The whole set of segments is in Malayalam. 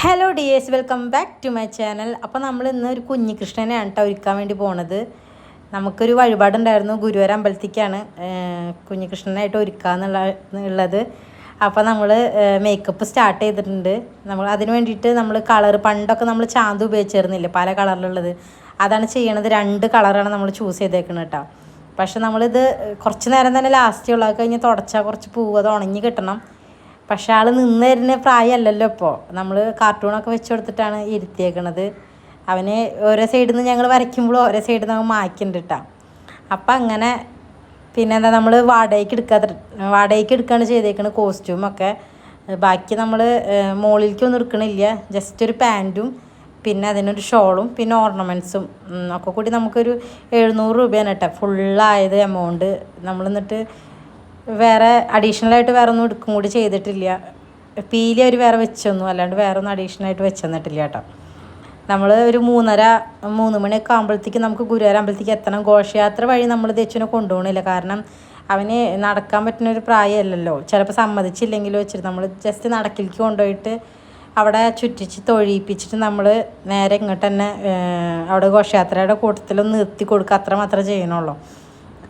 Hello dears, welcome back to my channel. അപ്പോൾ നമ്മൾ ഇന്ന് ഒരു കുഞ്ഞികൃഷ്ണനെയാണ് കേട്ടോ ഒരുക്കാൻ വേണ്ടി പോണത്. നമുക്കൊരു വഴിപാടുണ്ടായിരുന്നു, ഗുരുവായൂർ അമ്പലത്തിലേക്കാണ് കുഞ്ഞികൃഷ്ണനായിട്ട് ഒരുക്കാന്നുള്ളത്. അപ്പോൾ നമ്മൾ മേക്കപ്പ് സ്റ്റാർട്ട് ചെയ്തിട്ടുണ്ട്. നമ്മൾ അതിന് വേണ്ടിയിട്ട് നമ്മൾ കളർ പണ്ടൊക്കെ നമ്മൾ ചാന്ത് ഉപയോഗിച്ചിരുന്നില്ല, പല കളറിലുള്ളത്. അതാണ് ചെയ്യണത്. 2 കളറാണ് നമ്മൾ ചൂസ് ചെയ്തേക്കുന്നത് കേട്ടോ. പക്ഷെ നമ്മളിത് കുറച്ച് നേരം തന്നെ ലാസ്റ്റ് ഉള്ളത് കഴിഞ്ഞ് തുടച്ചാൽ കുറച്ച് പൂവ് അത് ഉണങ്ങി കിട്ടണം. പക്ഷെ ആൾ നിന്ന് തരുന്ന പ്രായമല്ലല്ലോ ഇപ്പോൾ. നമ്മൾ കാർട്ടൂണൊക്കെ വെച്ച് കൊടുത്തിട്ടാണ് ഇരുത്തിയേക്കണത്. അവന് ഓരോ സൈഡിൽ നിന്ന് ഞങ്ങൾ വരയ്ക്കുമ്പോൾ ഓരോ സൈഡിൽ നിന്ന് മായ്ക്കുന്നുണ്ട് കേട്ടോ. അപ്പം അങ്ങനെ പിന്നെന്താ നമ്മൾ വാടകയ്ക്ക് എടുക്കുകയാണ് ചെയ്തേക്കുന്നത് കോസ്റ്റ്യൂമൊക്കെ. ബാക്കി നമ്മൾ മുകളിലേക്കൊന്നും എടുക്കണില്ല. ജസ്റ്റ് ഒരു പാൻറ്റും പിന്നെ അതിനൊരു ഷോളും പിന്നെ ഓർണമെൻറ്റ്സും ഒക്കെ കൂടി നമുക്കൊരു 700 രൂപയാണ് കേട്ടോ ഫുള്ളായത് എമൗണ്ട്. നമ്മൾ എന്നിട്ട് വേറെ അഡീഷണലായിട്ട് വേറെ ഒന്നും എടുക്കും കൂടി ചെയ്തിട്ടില്ല. പീലി അവർ വേറെ വെച്ചൊന്നും അല്ലാണ്ട് വേറെ ഒന്നും അഡീഷണലായിട്ട് വെച്ചെന്നിട്ടില്ല കേട്ടോ. നമ്മൾ ഒരു 3 മണിയൊക്കെ ആകുമ്പോഴത്തേക്ക് നമുക്ക് ഗുരുവായൂർ അമ്പലത്തേക്ക് എത്തണം. ഘോഷയാത്ര വഴി നമ്മൾ ദച്ചുവിനെ കൊണ്ടുപോകണില്ല, കാരണം അവന് നടക്കാൻ പറ്റുന്ന ഒരു പ്രായമല്ലല്ലോ. ചിലപ്പോൾ സമ്മതിച്ചില്ലെങ്കിലും വെച്ചിട്ട് നമ്മൾ ജസ്റ്റ് നടക്കിലേക്ക് കൊണ്ടുപോയിട്ട് അവിടെ ചുറ്റിച്ച് തൊഴിയിപ്പിച്ചിട്ട് നമ്മൾ നേരെ ഇങ്ങോട്ട് തന്നെ അവിടെ ഘോഷയാത്രയുടെ കൂട്ടത്തിലൊന്ന് നിർത്തി കൊടുക്കുക, അത്ര മാത്രമേ ചെയ്യണുള്ളൂ.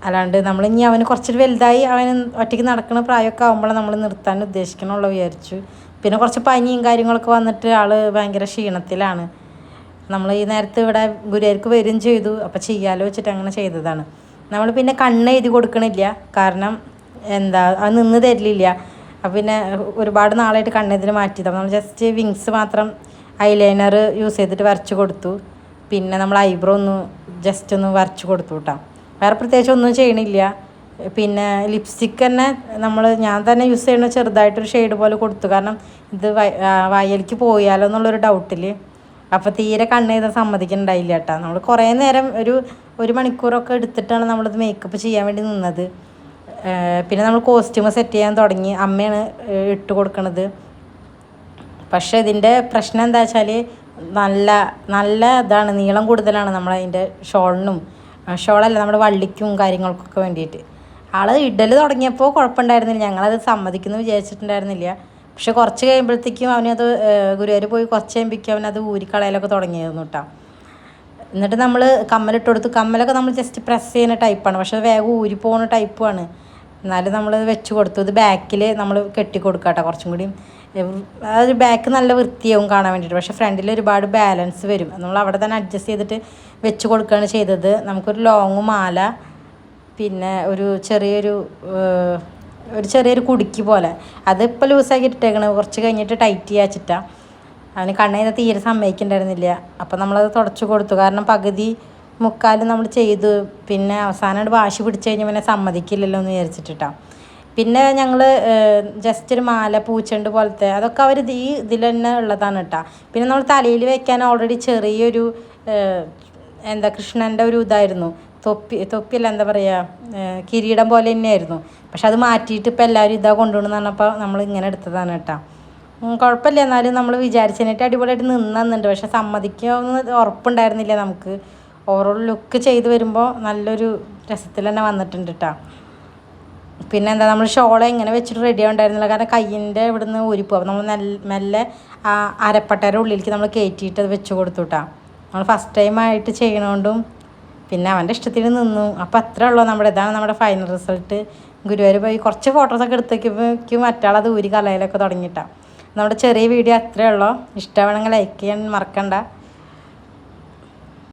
അല്ലാണ്ട് നമ്മൾ ഇനി അവന് കുറച്ചൊരു വലുതായി അവന് ഒറ്റയ്ക്ക് നടക്കുന്ന പ്രായമൊക്കെ ആകുമ്പോൾ നമ്മൾ നിർത്താൻ ഉദ്ദേശിക്കണമല്ലോ വിചാരിച്ചു. പിന്നെ കുറച്ച് പനിയും കാര്യങ്ങളൊക്കെ വന്നിട്ട് ആൾ ഭയങ്കര ക്ഷീണത്തിലാണ്. നമ്മൾ ഈ നേരത്ത് ഇവിടെ ഗുരുവായൂർക്ക് വരികയും ചെയ്തു. അപ്പോൾ ചെയ്യാലോ വെച്ചിട്ട് അങ്ങനെ ചെയ്തതാണ്. നമ്മൾ പിന്നെ കണ്ണ് എഴുതി കൊടുക്കണില്ല, കാരണം അത് നിന്ന് തരില്ല. അപ്പം പിന്നെ ഒരുപാട് നാളായിട്ട് കണ്ണെതിന് മാറ്റിയതാണ്. നമ്മൾ ജസ്റ്റ് വിങ്സ് മാത്രം ഐലൈനർ യൂസ് ചെയ്തിട്ട് വരച്ച് കൊടുത്തു. പിന്നെ നമ്മൾ ഐബ്രോ ജസ്റ്റ് ഒന്ന് വരച്ച് കൊടുത്തു കേട്ടോ. വേറെ പ്രത്യേകിച്ച് ഒന്നും ചെയ്യണില്ല. പിന്നെ ലിപ്സ്റ്റിക്ക് തന്നെ ഞാൻ തന്നെ യൂസ് ചെയ്യുന്ന ചെറുതായിട്ടൊരു ഷെയ്ഡ് പോലെ കൊടുത്തു, കാരണം ഇത് വായലിക്ക് പോയാലോ എന്നുള്ളൊരു ഡൗട്ടിൽ. അപ്പോൾ തീരെ കണ്ണെഴുതാൻ സമ്മതിക്കുന്നുണ്ടായില്ല കേട്ടോ. നമ്മൾ കുറേ നേരം ഒരു മണിക്കൂറൊക്കെ എടുത്തിട്ടാണ് നമ്മളിത് മേക്കപ്പ് ചെയ്യാൻ വേണ്ടി നിന്നത്. പിന്നെ നമ്മൾ കോസ്റ്റ്യൂം സെറ്റ് ചെയ്യാൻ തുടങ്ങി. അമ്മയാണ് ഇട്ട് കൊടുക്കണത്. പക്ഷേ ഇതിൻ്റെ പ്രശ്നം എന്താ വെച്ചാൽ നല്ല ഇതാണ്, നീളം കൂടുതലാണ് നമ്മളതിൻ്റെ ഷോളല്ല നമ്മുടെ വള്ളിക്കും കാര്യങ്ങൾക്കൊക്കെ വേണ്ടിയിട്ട്. ആൾ ഇടൽ തുടങ്ങിയപ്പോൾ കുഴപ്പമുണ്ടായിരുന്നില്ല, ഞങ്ങളത് സമ്മതിക്കുന്നു വിചാരിച്ചിട്ടുണ്ടായിരുന്നില്ല. പക്ഷെ കുറച്ച് കഴിയുമ്പോഴത്തേക്കും അവനത് ഗുരുവായൂർ പോയി കുറച്ച് കഴിയുമ്പോഴേക്കും അവനത് ഊരിക്കളയലൊക്കെ തുടങ്ങിയിരുന്നു കേട്ടോ. എന്നിട്ട് നമ്മൾ കമ്മലിട്ട് കൊടുത്തു. കമ്മലൊക്കെ നമ്മൾ ജസ്റ്റ് പ്രസ് ചെയ്യുന്ന ടൈപ്പാണ്, പക്ഷെ വേഗം ഊരി പോകുന്ന ടൈപ്പുമാണ്. എന്നാലും നമ്മൾ വെച്ച് കൊടുത്തു. ഇത് ബാക്കിൽ നമ്മൾ കെട്ടി കൊടുക്കുക കേട്ടോ, കുറച്ചും കൂടി അതൊരു ബാക്ക് നല്ല വൃത്തിയാവും കാണാൻ വേണ്ടിയിട്ട്. പക്ഷേ ഫ്രണ്ടിൽ ഒരുപാട് ബാലൻസ് വരും. നമ്മൾ അവിടെ തന്നെ അഡ്ജസ്റ്റ് ചെയ്തിട്ട് വെച്ച് കൊടുക്കുകയാണ് ചെയ്തത്. നമുക്കൊരു ലോങ് മാല, പിന്നെ ഒരു ചെറിയൊരു കുടുക്കി പോലെ, അതിപ്പോൾ ലൂസാക്കി ഇട്ടേക്കണം. കുറച്ച് കഴിഞ്ഞിട്ട് ടൈറ്റ് ചെയ്യാച്ചിട്ടാണ്. അവന് കണ്ണിന് തീരെ സമ്മതിക്കുന്നുണ്ടായിരുന്നില്ല. അപ്പോൾ നമ്മളത് തുടച്ച് കൊടുത്തു, കാരണം പകുതി മുക്കാലും നമ്മൾ ചെയ്തു. പിന്നെ അവസാനമായിട്ട് വാശി പിടിച്ച് കഴിഞ്ഞാൽ പിന്നെ സമ്മതിക്കില്ലല്ലോ എന്ന് വിചാരിച്ചിട്ടാണ്. പിന്നെ ഞങ്ങൾ ജസ്റ്റ് ഒരു മാല, പൂച്ചെണ്ട് പോലത്തെ, അതൊക്കെ അവർ ഇതിൽ തന്നെ ഉള്ളതാണ് കേട്ടോ. പിന്നെ നമ്മൾ തലയിൽ വെക്കാൻ ഓൾറെഡി ചെറിയൊരു കൃഷ്ണൻ്റെ ഒരു ഇതായിരുന്നു, തൊപ്പിയല്ല, എന്താ പറയുക, കിരീടം പോലെ തന്നെയായിരുന്നു. പക്ഷെ അത് മാറ്റിയിട്ട് ഇപ്പോൾ എല്ലാവരും ഇതാ കൊണ്ടുപോകണമെന്ന് പറഞ്ഞപ്പോൾ നമ്മൾ ഇങ്ങനെ എടുത്തതാണ് കേട്ടോ. കുഴപ്പമില്ല, എന്നാലും നമ്മൾ വിചാരിച്ചതിനായിട്ട് അടിപൊളിയായിട്ട് നിന്നുണ്ട്. പക്ഷെ സമ്മതിക്കുമെന്ന് ഉറപ്പുണ്ടായിരുന്നില്ല നമുക്ക്. ഓവറോൾ ലുക്ക് ചെയ്ത് വരുമ്പോൾ നല്ലൊരു രസത്തിൽ തന്നെ വന്നിട്ടുണ്ട് കേട്ടോ. പിന്നെ നമ്മൾ ഷോളെ ഇങ്ങനെ വെച്ചിട്ട് റെഡി ആവുണ്ടായിരുന്നില്ല, കാരണം കയ്യിൻ്റെ ഇവിടുന്ന് ഊരിപ്പോവും. നമ്മൾ മെല്ലെ ആ അരപ്പട്ടയുടെ ഉള്ളിലേക്ക് നമ്മൾ കയറ്റിയിട്ട് അത് വെച്ച് കൊടുത്തു കേട്ടോ. നമ്മൾ ഫസ്റ്റ് ടൈമായിട്ട് ചെയ്യണോണ്ടും പിന്നെ അവൻ്റെ ഇഷ്ടത്തിന് നിന്നു. അപ്പോൾ അത്രേ ഉള്ളൂ. ഇതാണ് നമ്മുടെ ഫൈനൽ റിസൾട്ട്. ഗുരുവായൂർ പോയി കുറച്ച് ഫോട്ടോസൊക്കെ എടുത്തേക്കും മറ്റാളത് ഊരി കളയിലൊക്കെ തുടങ്ങിയിട്ടാണ്. നമ്മുടെ ചെറിയ വീഡിയോ അത്രേ ഉള്ളൂ. ഇഷ്ടമാണെങ്കിൽ ലൈക്ക് ചെയ്യാൻ മറക്കണ്ട.